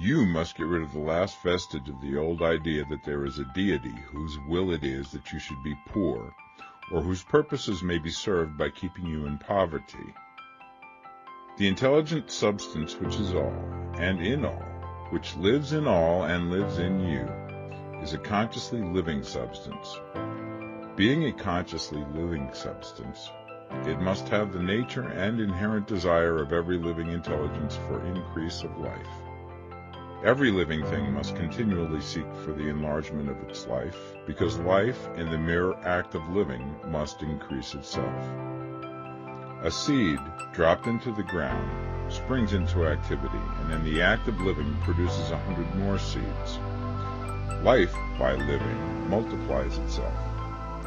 You must get rid of the last vestige of the old idea that there is a deity whose will it is that you should be poor, or whose purposes may be served by keeping you in poverty. The intelligent substance which is all, and in all, which lives in all and lives in you, is a consciously living substance. Being a consciously living substance, it must have the nature and inherent desire of every living intelligence for increase of life. Every living thing must continually seek for the enlargement of its life, because life, in the mere act of living, must increase itself. A seed, dropped into the ground, springs into activity, and in the act of living produces 100 more seeds. Life, by living, multiplies itself.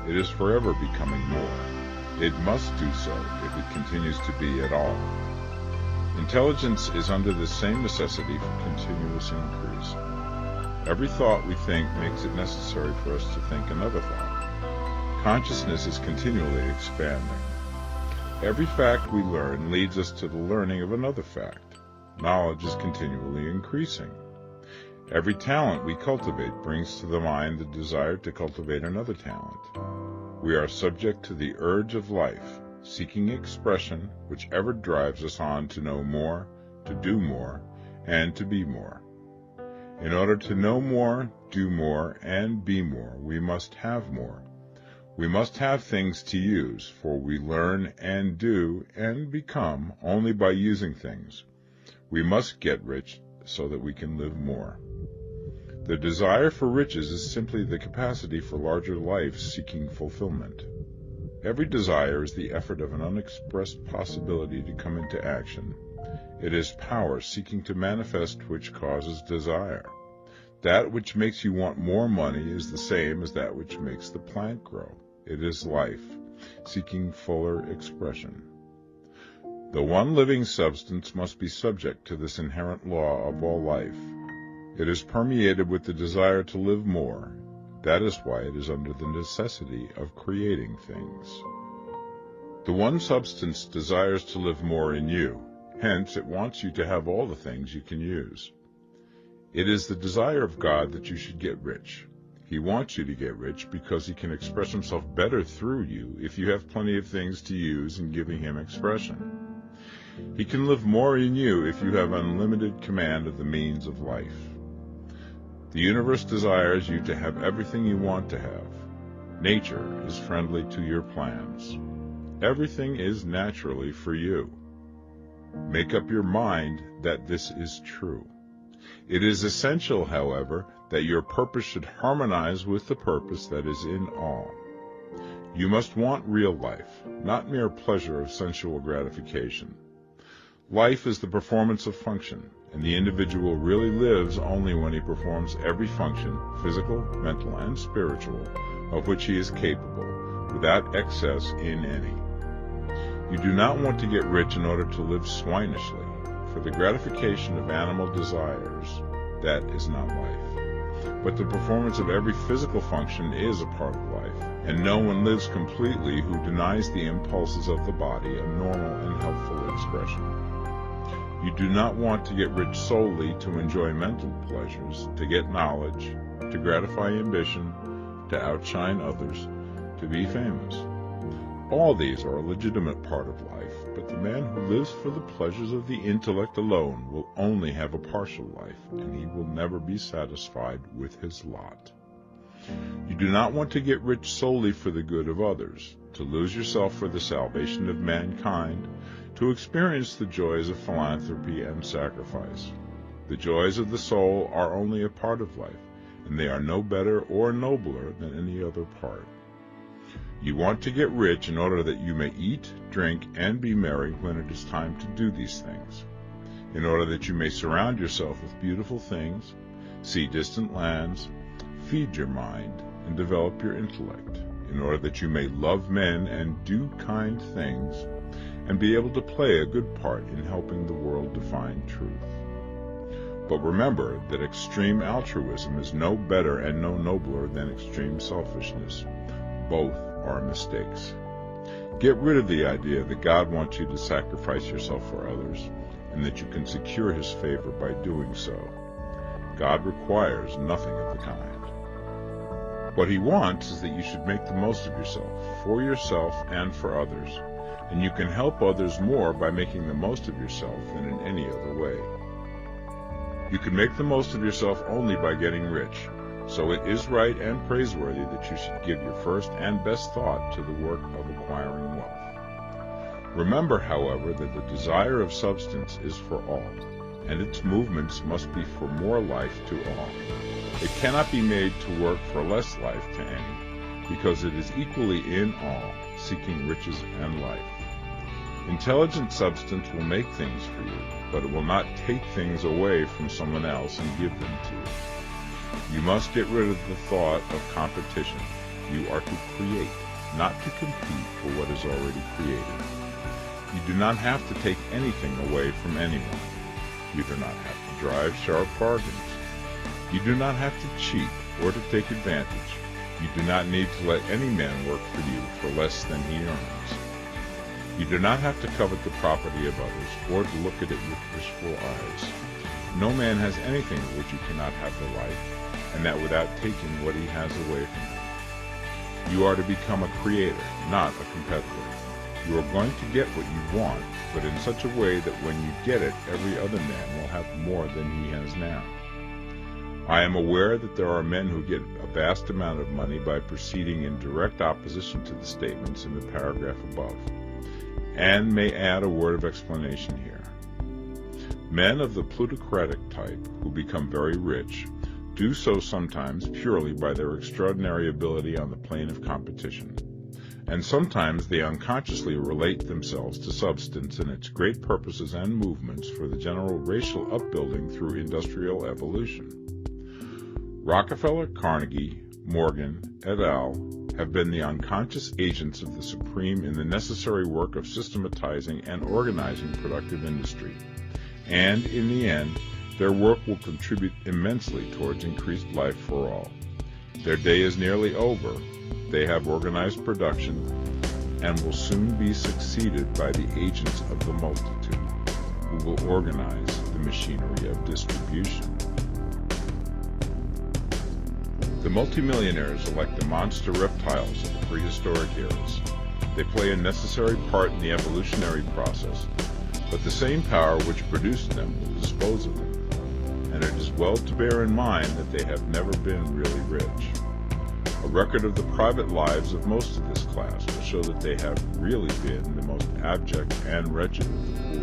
It is forever becoming more. It must do so if it continues to be at all. Intelligence is under the same necessity for continuous increase. Every thought we think makes it necessary for us to think another thought. Consciousness is continually expanding. Every fact we learn leads us to the learning of another fact. Knowledge is continually increasing. Every talent we cultivate brings to the mind the desire to cultivate another talent. We are subject to the urge of life, seeking expression, which ever drives us on to know more, to do more, and to be more. In order to know more, do more, and be more, we must have more. We must have things to use, for we learn and do and become only by using things. We must get rich so that we can live more. The desire for riches is simply the capacity for larger life seeking fulfillment. Every desire is the effort of an unexpressed possibility to come into action. It is power seeking to manifest which causes desire. That which makes you want more money is the same as that which makes the plant grow. It is life, seeking fuller expression. The one living substance must be subject to this inherent law of all life. It is permeated with the desire to live more. That is why it is under the necessity of creating things. The one substance desires to live more in you. Hence, it wants you to have all the things you can use. It is the desire of God that you should get rich. He wants you to get rich because he can express himself better through you if you have plenty of things to use in giving him expression. He can live more in you if you have unlimited command of the means of life. The universe desires you to have everything you want to have. Nature is friendly to your plans. Everything is naturally for you. Make up your mind that this is true. It is essential, however, that your purpose should harmonize with the purpose that is in all. You must want real life, not mere pleasure of sensual gratification. Life is the performance of function, and the individual really lives only when he performs every function, physical, mental, and spiritual, of which he is capable, without excess in any. You do not want to get rich in order to live swinishly, for the gratification of animal desires, that is not life. But the performance of every physical function is a part of life, and no one lives completely who denies the impulses of the body a normal and helpful expression. You do not want to get rich solely to enjoy mental pleasures, to get knowledge, to gratify ambition, to outshine others, to be famous. All these are a legitimate part of life, but the man who lives for the pleasures of the intellect alone will only have a partial life, and he will never be satisfied with his lot. You do not want to get rich solely for the good of others, to lose yourself for the salvation of mankind, to experience the joys of philanthropy and sacrifice. The joys of the soul are only a part of life, and they are no better or nobler than any other part. You want to get rich in order that you may eat, drink, and be merry when it is time to do these things, in order that you may surround yourself with beautiful things, see distant lands, feed your mind, and develop your intellect, in order that you may love men and do kind things, and be able to play a good part in helping the world to find truth. But remember that extreme altruism is no better and no nobler than extreme selfishness. Both are mistakes. Get rid of the idea that God wants you to sacrifice yourself for others, and that you can secure his favor by doing so. God requires nothing of the kind. What He wants is that you should make the most of yourself, for yourself and for others, and you can help others more by making the most of yourself than in any other way. You can make the most of yourself only by getting rich, so it is right and praiseworthy that you should give your first and best thought to the work of acquiring wealth. Remember, however, that the desire of substance is for all, and its movements must be for more life to all. It cannot be made to work for less life to any, because it is equally in all, seeking riches and life. Intelligent substance will make things for you, but it will not take things away from someone else and give them to you. You must get rid of the thought of competition. You are to create, not to compete for what is already created. You do not have to take anything away from anyone. You do not have to drive sharp bargains. You do not have to cheat or to take advantage. You do not need to let any man work for you for less than he earns. You do not have to covet the property of others or to look at it with wishful eyes. No man has anything of which you cannot have the right, and that without taking what he has away from him. You are to become a creator, not a competitor. You are going to get what you want, but in such a way that when you get it, every other man will have more than he has now. I am aware that there are men who get a vast amount of money by proceeding in direct opposition to the statements in the paragraph above, and may add a word of explanation here. Men of the plutocratic type who become very rich do so sometimes purely by their extraordinary ability on the plane of competition, and sometimes they unconsciously relate themselves to substance and its great purposes and movements for the general racial upbuilding through industrial evolution. Rockefeller, Carnegie, Morgan, et al. Have been the unconscious agents of the supreme in the necessary work of systematizing and organizing productive industry, and in the end, their work will contribute immensely towards increased life for all. Their day is nearly over. They have organized production and will soon be succeeded by the agents of the multitude, who will organize the machinery of distribution. The multimillionaires are like the monster reptiles of the prehistoric eras. They play a necessary part in the evolutionary process, but the same power which produced them will dispose of them, and it is well to bear in mind that they have never been really rich. A record of the private lives of most of this class will show that they have really been the most abject and wretched of the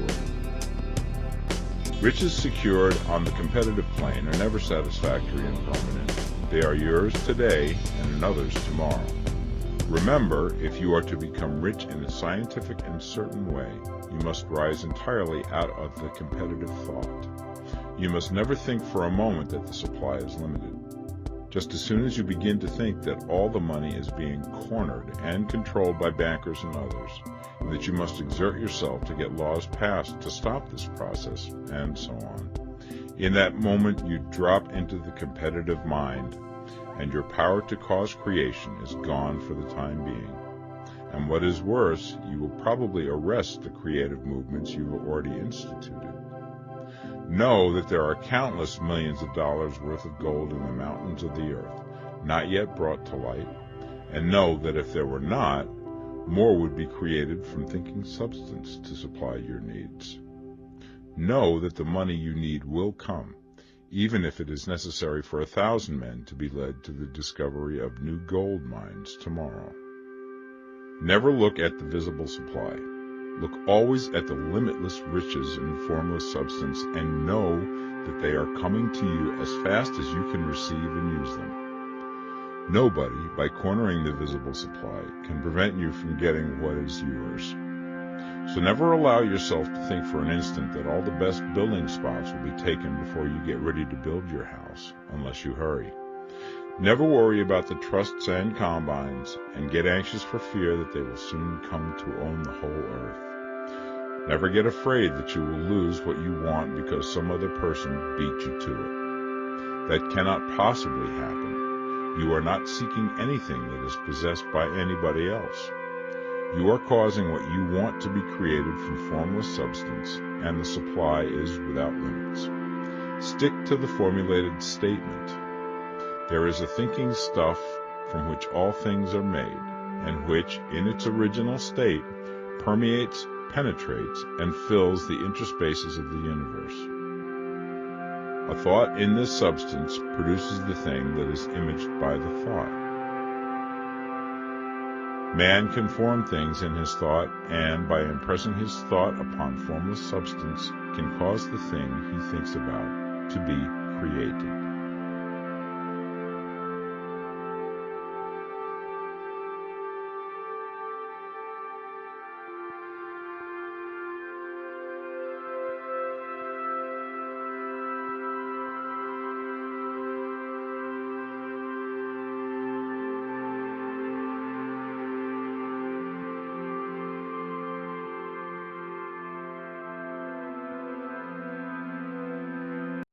poor. Riches secured on the competitive plane are never satisfactory and permanent. They are yours today and another's tomorrow. Remember, if you are to become rich in a scientific and certain way, you must rise entirely out of the competitive thought. You must never think for a moment that the supply is limited. Just as soon as you begin to think that all the money is being cornered and controlled by bankers and others, and that you must exert yourself to get laws passed to stop this process, and so on, in that moment you drop into the competitive mind, and your power to cause creation is gone for the time being. And what is worse, you will probably arrest the creative movements you have already instituted. Know that there are countless millions of dollars worth of gold in the mountains of the earth, not yet brought to light, and know that if there were not, more would be created from thinking substance to supply your needs. Know that the money you need will come, even if it is necessary for 1,000 men to be led to the discovery of new gold mines tomorrow. Never look at the visible supply. Look always at the limitless riches in formless substance, and know that they are coming to you as fast as you can receive and use them. Nobody, by cornering the visible supply, can prevent you from getting what is yours. So never allow yourself to think for an instant that all the best building spots will be taken before you get ready to build your house, unless you hurry. Never worry about the trusts and combines, and get anxious for fear that they will soon come to own the whole earth. Never get afraid that you will lose what you want because some other person beat you to it. That cannot possibly happen. You are not seeking anything that is possessed by anybody else. You are causing what you want to be created from formless substance, and the supply is without limits. Stick to the formulated statement. There is a thinking stuff from which all things are made, and which, in its original state, permeates, penetrates, and fills the interspaces of the universe. A thought in this substance produces the thing that is imaged by the thought. Man can form things in his thought, and by impressing his thought upon formless substance, can cause the thing he thinks about to be created.